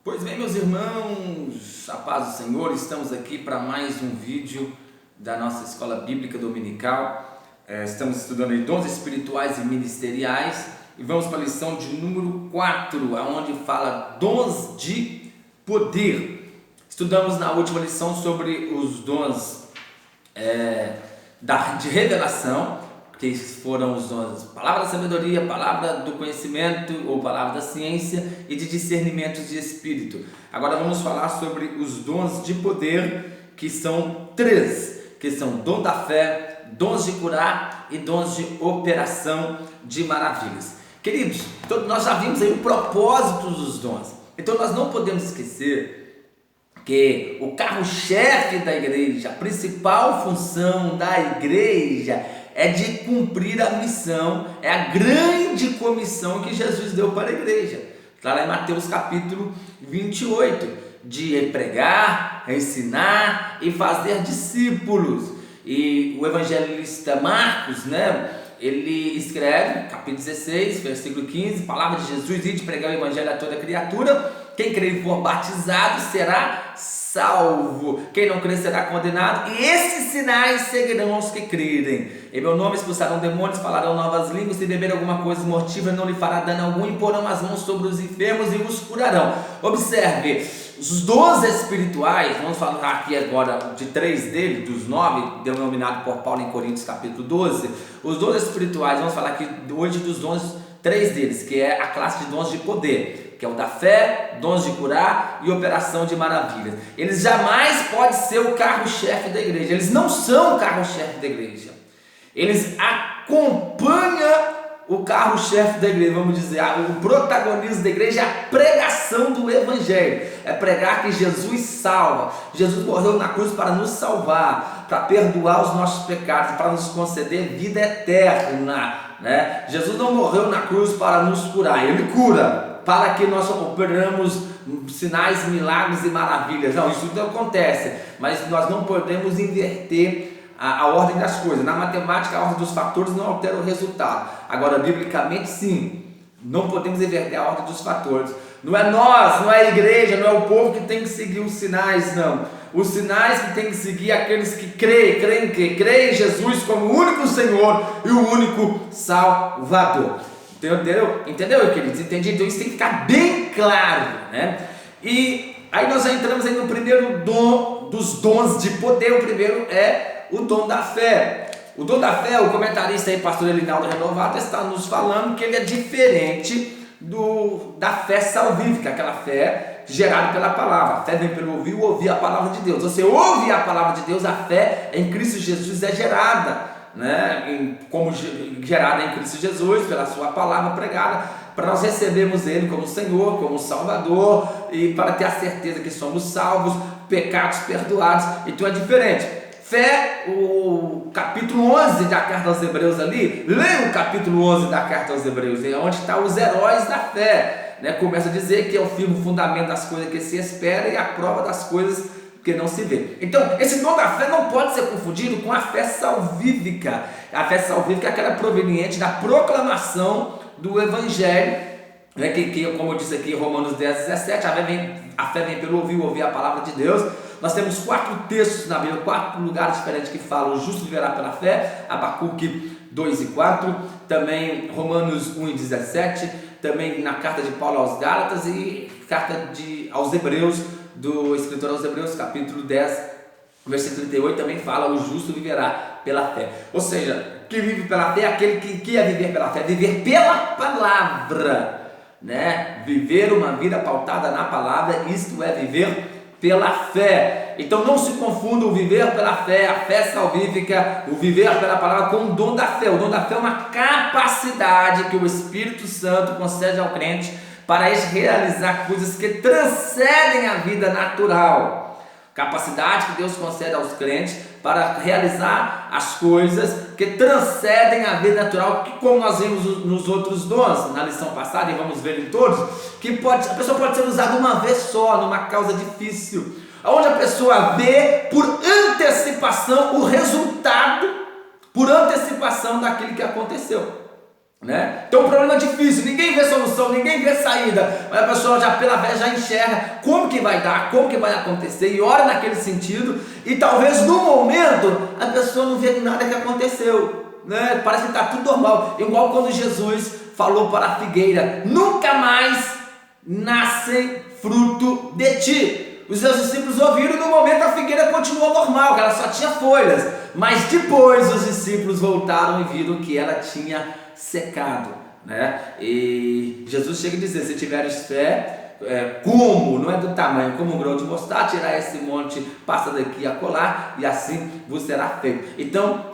Pois bem, meus irmãos, a paz do Senhor, estamos aqui para mais um vídeo da nossa escola bíblica dominical. Estamos estudando aí dons espirituais e ministeriais e vamos para a lição de número 4, onde fala dons de poder. Estudamos na última lição sobre os dons de revelação, que foram os dons, palavra da sabedoria, palavra do conhecimento ou palavra da ciência e de discernimento de espírito. Agora vamos falar sobre os dons de poder, que são 3, que são dom da fé, dons de curar e dons de operação de maravilhas. Queridos, nós já vimos aí o propósito dos dons, então nós não podemos esquecer que o carro-chefe da igreja, a principal função da igreja é de cumprir a missão, é a grande comissão que Jesus deu para a igreja. Está lá em Mateus capítulo 28, de pregar, ensinar e fazer discípulos. E o evangelista Marcos, ele escreve, capítulo 16, versículo 15, palavra de Jesus, e de pregar o evangelho a toda criatura. Quem crer e for batizado será salvo, quem não crer será condenado, e esses sinais seguirão aos que crerem. Em meu nome expulsarão demônios, falarão novas línguas, se beber alguma coisa mortífera não lhe fará dano algum, imporão as mãos sobre os enfermos e os curarão. Observe, os dons espirituais, vamos falar aqui agora de 3 deles, dos 9, denominado por Paulo em Coríntios capítulo 12, os dons espirituais, vamos falar aqui hoje dos dons, 3 deles, que é a classe de dons de poder, que é o da fé, dons de curar e operação de maravilhas. Eles jamais podem ser o carro-chefe da igreja, eles não são o carro-chefe da igreja, eles acompanham o carro-chefe da igreja, vamos dizer, o protagonismo da igreja é a pregação do evangelho, é pregar que Jesus salva. Jesus morreu na cruz para nos salvar, para perdoar os nossos pecados, para nos conceder vida eterna, Jesus não morreu na cruz para nos curar, ele cura, para que nós operamos sinais, milagres e maravilhas. Não, isso não acontece, mas nós não podemos inverter a ordem das coisas. Na matemática, a ordem dos fatores não altera o resultado. Agora, biblicamente, sim, não podemos inverter a ordem dos fatores. Não é nós, não é a igreja, não é o povo que tem que seguir os sinais, não. Os sinais que tem que seguir aqueles que creem em Jesus como o único Senhor e o único Salvador. Entendeu, queridos? Entendi? Então isso tem que ficar bem claro, E aí nós já entramos aí no primeiro dom dos dons de poder. O primeiro é o dom da fé. O dom da fé, o comentarista aí, pastor Elinaldo Renovato, está nos falando que ele é diferente da fé salvífica, aquela fé gerada pela palavra. A fé vem pelo ouvir a palavra de Deus. Você ouve a palavra de Deus, a fé em Cristo Jesus é gerada, como gerada em Cristo Jesus, pela sua palavra pregada, para nós recebermos Ele como Senhor, como Salvador, e para ter a certeza que somos salvos, pecados perdoados. Então é diferente. Fé, o capítulo 11 da carta aos Hebreus ali, leia o capítulo 11 da carta aos Hebreus, é onde estão os heróis da fé, começa a dizer que é o firme fundamento das coisas que se espera e a prova das coisas que não se vê. Então, esse dom da fé não pode ser confundido com a fé salvífica. A fé salvífica é aquela proveniente da proclamação do Evangelho, que como eu disse aqui em Romanos 10:17, a fé vem pelo ouvir a palavra de Deus. Nós temos 4 textos na Bíblia, 4 lugares diferentes que falam: o justo viverá pela fé, Abacuque 2:4, também Romanos 1:17, também na carta de Paulo aos Gálatas e carta aos Hebreus, do escritor aos Hebreus, capítulo 10, versículo 38, também fala: o justo viverá pela fé. Ou seja, que vive pela fé é aquele que é viver pela fé, viver pela palavra, Viver uma vida pautada na palavra, isto é viver pela fé. Então não se confunda o viver pela fé, a fé salvífica, o viver pela palavra com o dom da fé. O dom da fé é uma capacidade que o Espírito Santo concede ao crente para realizar coisas que transcendem a vida natural. Capacidade que Deus concede aos crentes para realizar as coisas que transcendem a vida natural, que como nós vimos nos outros dons, na lição passada, e vamos ver em todos, que a pessoa pode ser usada uma vez só, numa causa difícil, onde a pessoa vê por antecipação o resultado, por antecipação daquilo que aconteceu. né? Então, um problema difícil, ninguém vê solução, ninguém vê saída, mas a pessoa já pela fé já enxerga como que vai dar, como que vai acontecer, e ora naquele sentido, e talvez no momento a pessoa não vê nada que aconteceu, né? Parece que está tudo normal, igual quando Jesus falou para a figueira: nunca mais nasce fruto de ti. Os seus discípulos ouviram, e no momento a figueira continuou normal, que ela só tinha folhas, mas depois os discípulos voltaram e viram que ela tinha secado, né? E Jesus chega a dizer: se tiveres fé, como, não é do tamanho, como um grão de mostarda, tirar esse monte, passa daqui a colar, e assim vos será feito. Então,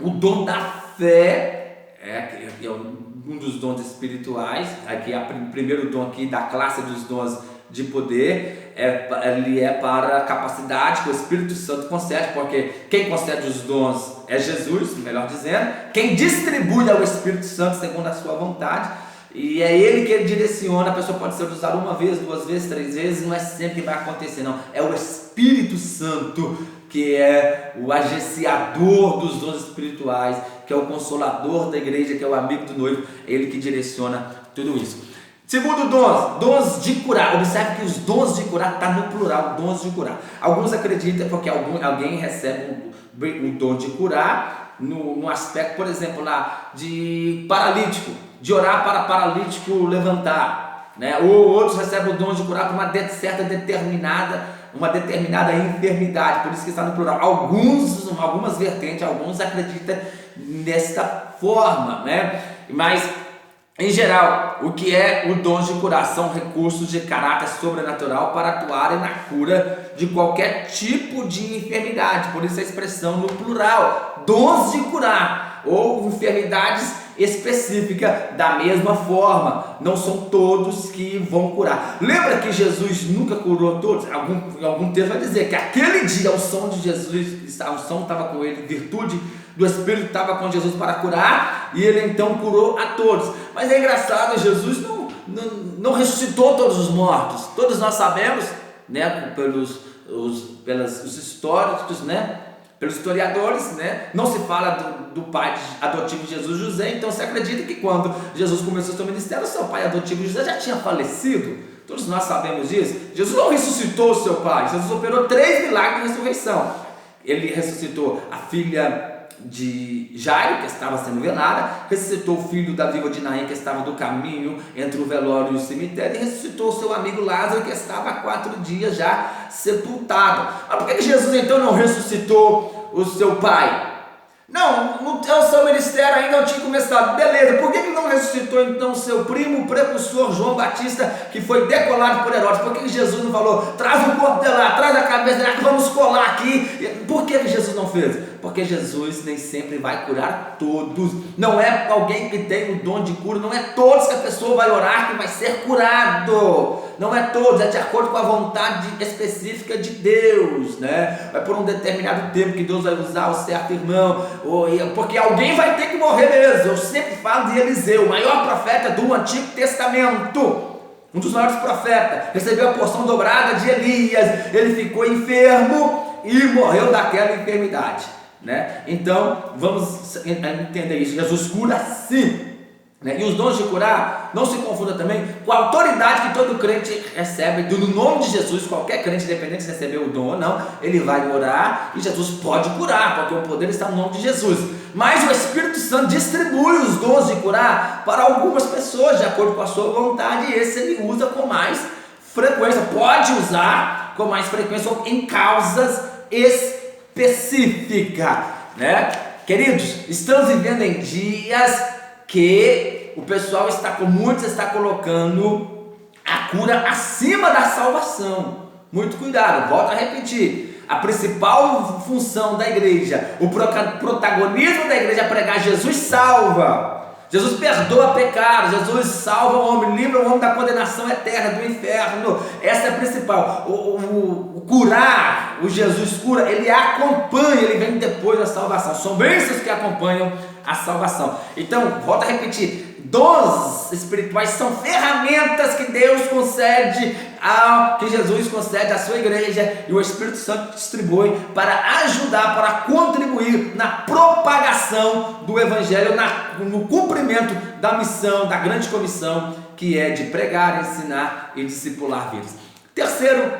o dom da fé é um dos dons espirituais. Aqui é o primeiro dom aqui da classe dos dons de poder, ele é para a capacidade que o Espírito Santo concede, porque quem concede os dons é Jesus, melhor dizendo, quem distribui é o Espírito Santo segundo a sua vontade, e é ele que ele direciona. A pessoa pode ser usada uma vez, duas vezes, três vezes, não é sempre que vai acontecer, não, é o Espírito Santo que é o agenciador dos dons espirituais, que é o consolador da igreja, que é o amigo do noivo, é ele que direciona tudo isso. Segundo dons de curar. Observe que os dons de curar está no plural, dons de curar. Alguns acreditam porque alguém recebe o dom de curar no aspecto, por exemplo, lá de paralítico, de orar para paralítico levantar, né? Ou outros recebem o dom de curar para uma determinada enfermidade, por isso que está no plural. Algumas vertentes, alguns acreditam desta forma, né? Mas em geral, o que é o dom de curar? São recursos de caráter sobrenatural para atuarem na cura de qualquer tipo de enfermidade. Por isso a expressão no plural, dons de curar, ou enfermidades específicas da mesma forma. Não são todos que vão curar. Lembra que Jesus nunca curou todos? Algum texto vai dizer que aquele dia o som de Jesus, o som estava com ele, virtude do Espírito estava com Jesus para curar, e ele então curou a todos. Mas é engraçado, Jesus não ressuscitou todos os mortos. Todos nós sabemos, né, pelos históricos, né, pelos historiadores, né, não se fala do pai adotivo de Jesus, José. Então se acredita que quando Jesus começou o seu ministério, seu pai adotivo José já tinha falecido. Todos nós sabemos disso. Jesus não ressuscitou o seu pai. Jesus operou 3 milagres de ressurreição. Ele ressuscitou a filha de Jairo, que estava sendo velada, ressuscitou o filho da viúva de Naim, que estava do caminho entre o velório e o cemitério, e ressuscitou o seu amigo Lázaro, que estava há 4 dias já sepultado. Mas por que Jesus então não ressuscitou o seu pai? Não, o seu ministério ainda não tinha começado. Beleza, por que ele não ressuscitou então seu primo, o precursor João Batista, que foi decolado por Herodes? Por que Jesus não falou: traz o corpo dele lá, traz a cabeça dele lá, que vamos colar aqui? Por que Jesus não fez? Porque Jesus nem sempre vai curar todos. Não é alguém que tem o dom de cura, não é todos que a pessoa vai orar que vai ser curado. Não é todos, é de acordo com a vontade específica de Deus, né? É por um determinado tempo que Deus vai usar o certo irmão, porque alguém vai ter que morrer mesmo. Eu sempre falo de Eliseu, o maior profeta do Antigo Testamento, um dos maiores profetas, recebeu a porção dobrada de Elias. Ele ficou enfermo e morreu daquela enfermidade, né? Então vamos entender isso. Jesus cura sim, né? E os dons de curar, não se confunda também com a autoridade que todo crente recebe no nome de Jesus. Qualquer crente, independente se recebeu o dom ou não, ele vai orar e Jesus pode curar, porque o poder está no nome de Jesus. Mas o Espírito Santo distribui os dons de curar para algumas pessoas de acordo com a sua vontade, e esse ele usa com mais frequência, pode usar com mais frequência em causas específicas, né? Queridos, estamos vivendo em dias que o pessoal muitos está colocando a cura acima da salvação. Muito cuidado, volto a repetir. A principal função da igreja, o protagonismo da igreja é pregar: Jesus salva, Jesus perdoa pecados, Jesus salva o homem, livra o homem da condenação eterna, do inferno. Essa é a principal. O curar, o Jesus cura, ele acompanha, ele vem depois da salvação. São bênçãos que acompanham a salvação. Então, volto a repetir, dons espirituais são ferramentas que Deus concede, que Jesus concede à sua igreja e o Espírito Santo distribui para ajudar, para contribuir na propagação do Evangelho, no cumprimento da missão, da grande comissão, que é de pregar, ensinar e discipular vidas. Terceiro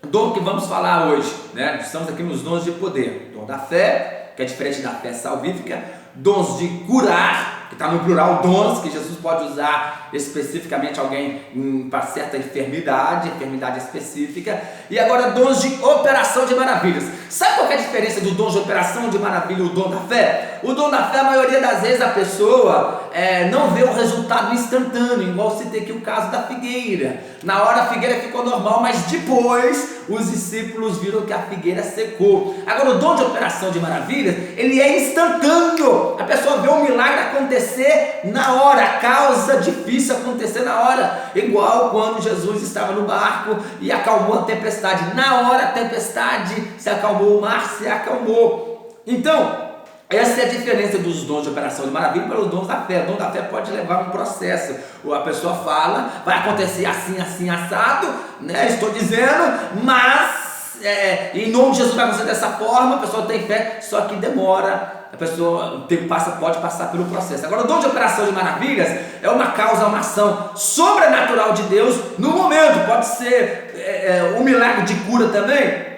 dom que vamos falar hoje, né? Estamos aqui nos dons de poder. Dom da fé, que é diferente da fé salvífica. Dons de curar, que está no plural, dons, que Jesus pode usar especificamente alguém para certa enfermidade específica. E agora dons de operação de maravilhas. Sabe qual que é a diferença do dom de operação de maravilha e o dom da fé? O dom da fé, a maioria das vezes a pessoa não vê o resultado instantâneo, igual citei aqui o caso da figueira. Na hora a figueira ficou normal, mas depois os discípulos viram que a figueira secou. Agora o dom de operação de maravilhas, ele é instantâneo. A pessoa vê um milagre acontecer na hora, a causa difícil acontecer na hora, igual quando Jesus estava no barco e acalmou a tempestade. Na hora a tempestade se acalmou, o mar se acalmou. Então, essa é a diferença dos dons de operação de maravilha para os dons da fé. O dom da fé pode levar um processo. A pessoa fala, vai acontecer assim, assim, assado, né? Estou dizendo, mas em nome de Jesus vai acontecer dessa forma. A pessoa tem fé, só que demora. A pessoa pode passar pelo processo. Agora, o dom de operação de maravilhas é uma causa, uma ação sobrenatural de Deus no momento. Pode ser um milagre de cura também.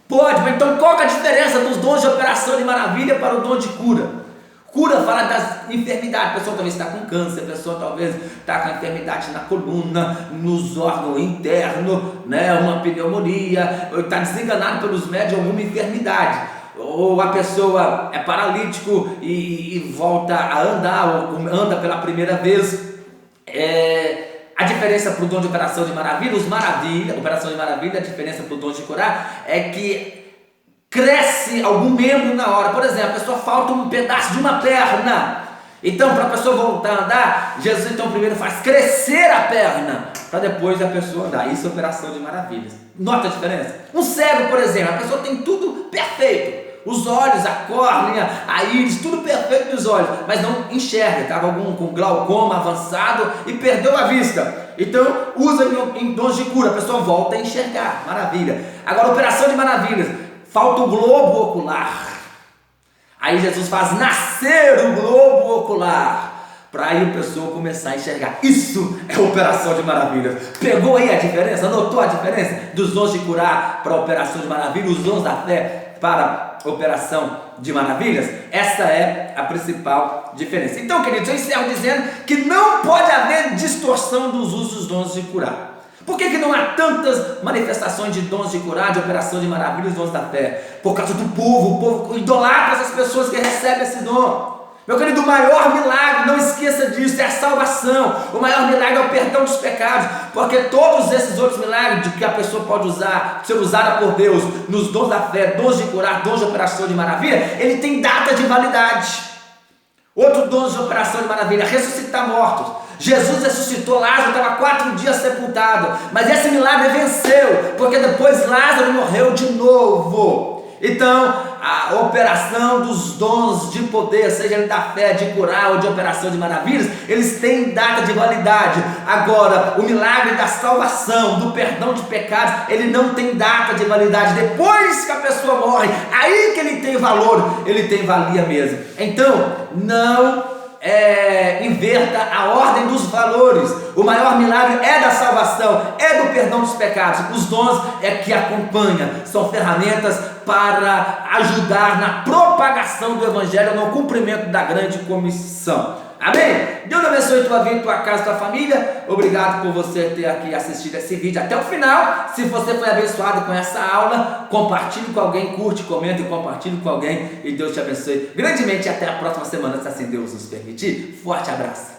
Pode, mas então qual é a diferença dos dons de operação de maravilha para o dom de cura? Cura fala das enfermidades. A pessoa talvez está com câncer, a pessoa talvez está com enfermidade na coluna, nos órgãos internos, né? Uma pneumonia, está desenganado pelos médicos, alguma enfermidade. Ou a pessoa é paralítico e volta a andar, ou anda pela primeira vez. A diferença para o dom de operação de maravilha, operação de maravilha, a diferença para o dom de curar é que cresce algum membro na hora. Por exemplo, a pessoa falta um pedaço de uma perna. Então, para a pessoa voltar a andar, Jesus então primeiro faz crescer a perna, para depois a pessoa andar. Isso é operação de maravilhas. Nota a diferença? Um cego, por exemplo, a pessoa tem tudo perfeito. Os olhos, a córnea, a íris, tudo perfeito dos olhos, mas não enxerga, estava algum com glaucoma avançado e perdeu a vista. Então usa em dons de cura, a pessoa volta a enxergar, maravilha. Agora, operação de maravilhas, falta o globo ocular. Aí Jesus faz nascer o globo ocular, para aí a pessoa começar a enxergar. Isso é operação de maravilhas. Pegou aí a diferença? Notou a diferença dos dons de curar para a operação de maravilhas, os dons da fé para a operação de maravilhas? Essa é a principal diferença. Então, queridos, eu encerro dizendo que não pode haver distorção dos usos dos dons de curar. Por que não há tantas manifestações de dons de curar, de operação de maravilhas, dons da fé? Por causa do povo. O povo idolatra essas pessoas que recebem esse dom. Meu querido, o maior milagre, não esqueça disso, é a salvação. O maior milagre é o perdão dos pecados, porque todos esses outros milagres de que a pessoa pode usar, ser usada por Deus, nos dons da fé, dons de curar, dons de operação de maravilha, ele tem data de validade. Outro dom de operação de maravilha, ressuscitar mortos. Jesus ressuscitou, Lázaro estava 4 dias sepultado, mas esse milagre venceu, porque depois Lázaro morreu de novo. Então, a operação dos dons de poder, seja ele da fé, de curar ou de operação de maravilhas, eles têm data de validade. Agora, o milagre da salvação, do perdão de pecados, ele não tem data de validade. Depois que a pessoa morre, aí que ele tem valor, ele tem valia mesmo. Então, não inverta a ordem dos valores. O maior milagre é da salvação, é do perdão dos pecados. Os dons é que acompanham, são ferramentas para ajudar na propagação do Evangelho, no cumprimento da grande comissão. Amém? Deus abençoe tua vida, tua casa, tua família. Obrigado por você ter aqui assistido esse vídeo até o final. Se você foi abençoado com essa aula, compartilhe com alguém, curte, comenta e compartilhe com alguém. E Deus te abençoe grandemente. Até a próxima semana, se assim Deus nos permitir. Forte abraço.